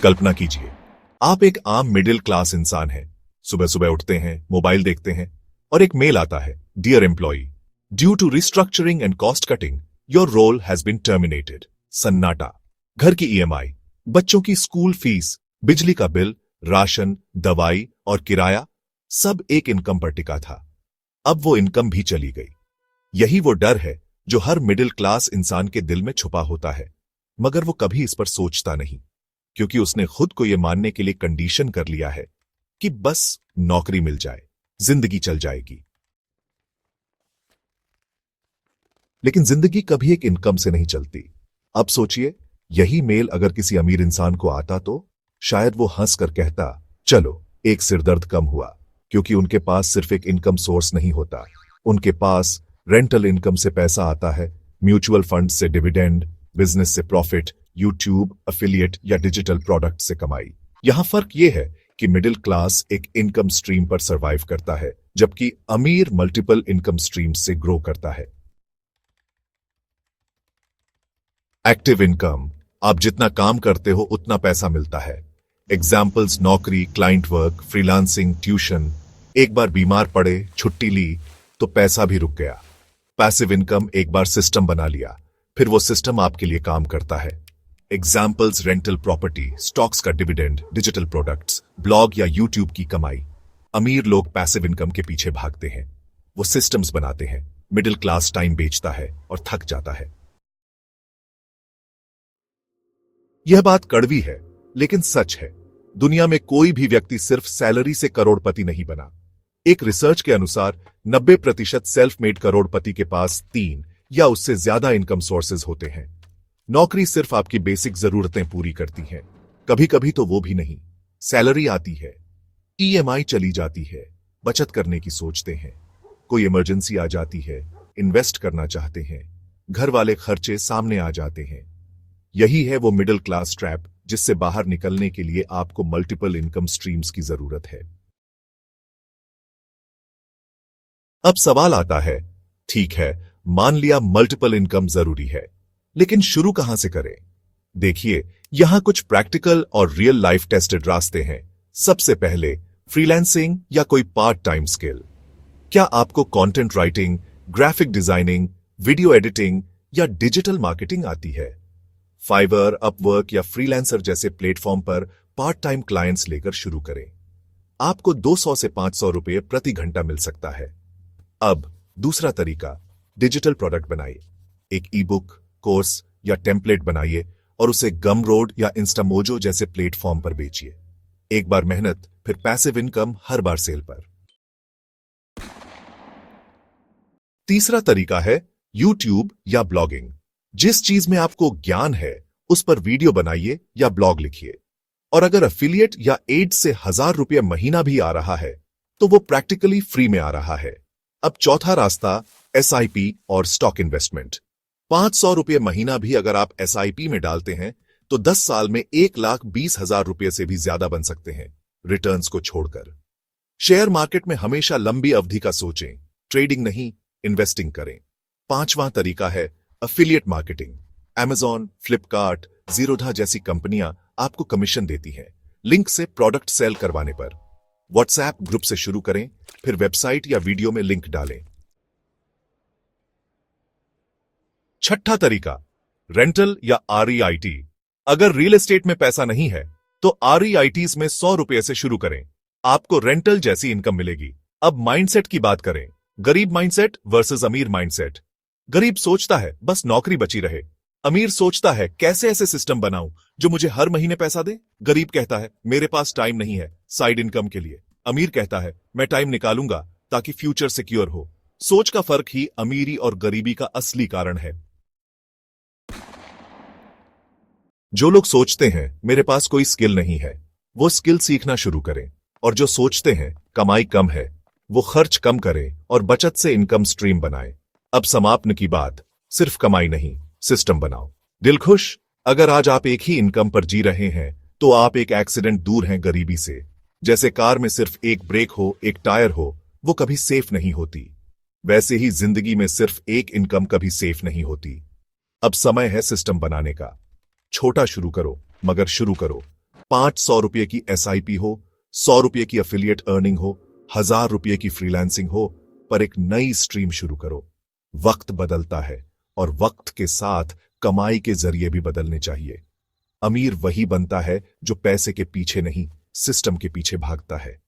कल्पना कीजिए, आप एक आम मिडिल क्लास इंसान हैं। सुबह सुबह उठते हैं, मोबाइल देखते हैं और एक मेल आता है, dear employee, due to restructuring and cost cutting your role has been terminated. सन्नाटा। घर की ईएमआई, बच्चों की स्कूल फीस, बिजली का बिल, राशन, दवाई और किराया, सब एक इनकम पर टिका था। अब वो इनकम भी चली गई। यही वो डर है जो हर मिडिल क्लास इंसान के दिल में छुपा होता है, मगर वो कभी इस पर सोचता नहीं, क्योंकि उसने खुद को यह मानने के लिए कंडीशन कर लिया है कि बस नौकरी मिल जाए, जिंदगी चल जाएगी। लेकिन जिंदगी कभी एक इनकम से नहीं चलती। अब सोचिए, यही मेल अगर किसी अमीर इंसान को आता तो शायद वो हंसकर कहता, चलो एक सिरदर्द कम हुआ, क्योंकि उनके पास सिर्फ एक इनकम सोर्स नहीं होता, उनके पास रेंटल इनकम से पैसा आता है, म्यूचुअल फंड से डिविडेंड, बिजनेस से प्रॉफिट, यूट्यूब, एफिलिएट या डिजिटल प्रोडक्ट से कमाई। यहां फर्क यह है कि मिडिल क्लास एक इनकम स्ट्रीम पर सर्वाइव करता है, जबकि अमीर मल्टीपल इनकम स्ट्रीम से ग्रो करता है। एक्टिव इनकम, आप जितना काम करते हो उतना पैसा मिलता है। एग्जाम्पल्स नौकरी, क्लाइंट वर्क, फ्रीलांसिंग, ट्यूशन। एक बार बीमार पड़े, छुट्टी ली तो पैसा भी रुक गया। पैसिव इनकम, एक बार सिस्टम बना लिया, फिर वो सिस्टम आपके लिए काम करता है। एग्जाम्पल्स रेंटल प्रॉपर्टी, स्टॉक्स का डिविडेंड, डिजिटल प्रोडक्ट्स, ब्लॉग या यूट्यूब की कमाई। अमीर लोग पैसिव इनकम के पीछे भागते हैं, वो सिस्टम्स बनाते हैं। मिडिल क्लास टाइम बेचता है और थक जाता है। यह बात कड़वी है, लेकिन सच है। दुनिया में कोई भी व्यक्ति सिर्फ सैलरी से करोड़पति नहीं बना। एक रिसर्च के अनुसार 90% सेल्फ मेड करोड़पति के पास 3 या उससे ज्यादा इनकम सोर्सेज होते हैं। नौकरी सिर्फ आपकी बेसिक जरूरतें पूरी करती है, कभी कभी तो वो भी नहीं। सैलरी आती है, ईएमआई चली जाती है, बचत करने की सोचते हैं, कोई इमरजेंसी आ जाती है, इन्वेस्ट करना चाहते हैं, घर वाले खर्चे सामने आ जाते हैं। यही है वो मिडिल क्लास ट्रैप, जिससे बाहर निकलने के लिए आपको मल्टीपल इनकम स्ट्रीम्स की जरूरत है। अब सवाल आता है, ठीक है, मान लिया मल्टीपल इनकम जरूरी है, लेकिन शुरू कहां से करें? देखिए, यहां कुछ प्रैक्टिकल और रियल लाइफ टेस्टेड रास्ते हैं। सबसे पहले, फ्रीलांसिंग या कोई पार्ट टाइम स्किल। क्या आपको content writing, graphic designing, video editing या डिजिटल मार्केटिंग आती है? फाइवर, अपवर्क या फ्रीलांसर जैसे प्लेटफॉर्म पर पार्ट टाइम क्लाइंट्स लेकर शुरू करें। आपको 200 से 500 रुपए प्रति घंटा मिल सकता है। अब दूसरा तरीका, डिजिटल प्रोडक्ट बनाइए। एक ई बुक, कोर्स या टेम्पलेट बनाइए और उसे गमरोड या इंस्टामोजो जैसे प्लेटफॉर्म पर बेचिए। एक बार मेहनत, फिर पैसिव इनकम हर बार सेल पर। तीसरा तरीका है यूट्यूब या ब्लॉगिंग। जिस चीज में आपको ज्ञान है उस पर वीडियो बनाइए या ब्लॉग लिखिए। और अगर एफिलिएट या एड्स से 1000 रुपये महीना भी आ रहा है तो वो प्रैक्टिकली फ्री में आ रहा है। अब चौथा रास्ता, एसआईपी और स्टॉक इन्वेस्टमेंट। 500 रुपये महीना भी अगर आप एसआईपी में डालते हैं तो 10 साल में 1,20,000 रुपये से भी ज्यादा बन सकते हैं, रिटर्न्स को छोड़कर। शेयर मार्केट में हमेशा लंबी अवधि का सोचें, ट्रेडिंग नहीं, इन्वेस्टिंग करें। पांचवां तरीका है affiliate marketing. Amazon, Flipkart, Zerodha जैसी कंपनियां आपको कमीशन देती हैं लिंक से प्रोडक्ट सेल करवाने पर। व्हाट्सएप ग्रुप से शुरू करें, फिर वेबसाइट या वीडियो में लिंक डालें। छठा तरीका, रेंटल या आरईआईटी। अगर रियल एस्टेट में पैसा नहीं है तो आरईआईटीज में 100 रुपये से शुरू करें, आपको रेंटल जैसी इनकम मिलेगी। अब माइंडसेट की बात करें, गरीब माइंडसेट वर्सेस अमीर माइंडसेट। गरीब सोचता है बस नौकरी बची रहे, अमीर सोचता है कैसे ऐसे सिस्टम बनाऊं जो मुझे हर महीने पैसा दे। गरीब कहता है मेरे पास टाइम नहीं है साइड इनकम के लिए, अमीर कहता है मैं टाइम निकालूंगा ताकि फ्यूचर सिक्योर हो। सोच का फर्क ही अमीरी और गरीबी का असली कारण है। जो लोग सोचते हैं मेरे पास कोई स्किल नहीं है, वो स्किल सीखना शुरू करें, और जो सोचते हैं कमाई कम है, वो खर्च कम करें और बचत से इनकम स्ट्रीम बनाएं। अब समापन की बात, सिर्फ कमाई नहीं, सिस्टम बनाओ। दिल खुश, अगर आज आप एक ही इनकम पर जी रहे हैं तो आप एक एक्सीडेंट दूर हैं गरीबी से। जैसे कार में सिर्फ एक ब्रेक हो, एक टायर हो, वो कभी सेफ नहीं होती, वैसे ही जिंदगी में सिर्फ एक इनकम कभी सेफ नहीं होती। अब समय है सिस्टम बनाने का। छोटा शुरू करो, मगर शुरू करो। 500 रुपये की SIP हो, 100 रुपये की एफिलिएट अर्निंग हो, 1000 रुपये की फ्रीलांसिंग हो, पर एक नई स्ट्रीम शुरू करो। वक्त बदलता है और वक्त के साथ कमाई के जरिए भी बदलने चाहिए। अमीर वही बनता है जो पैसे के पीछे नहीं, सिस्टम के पीछे भागता है।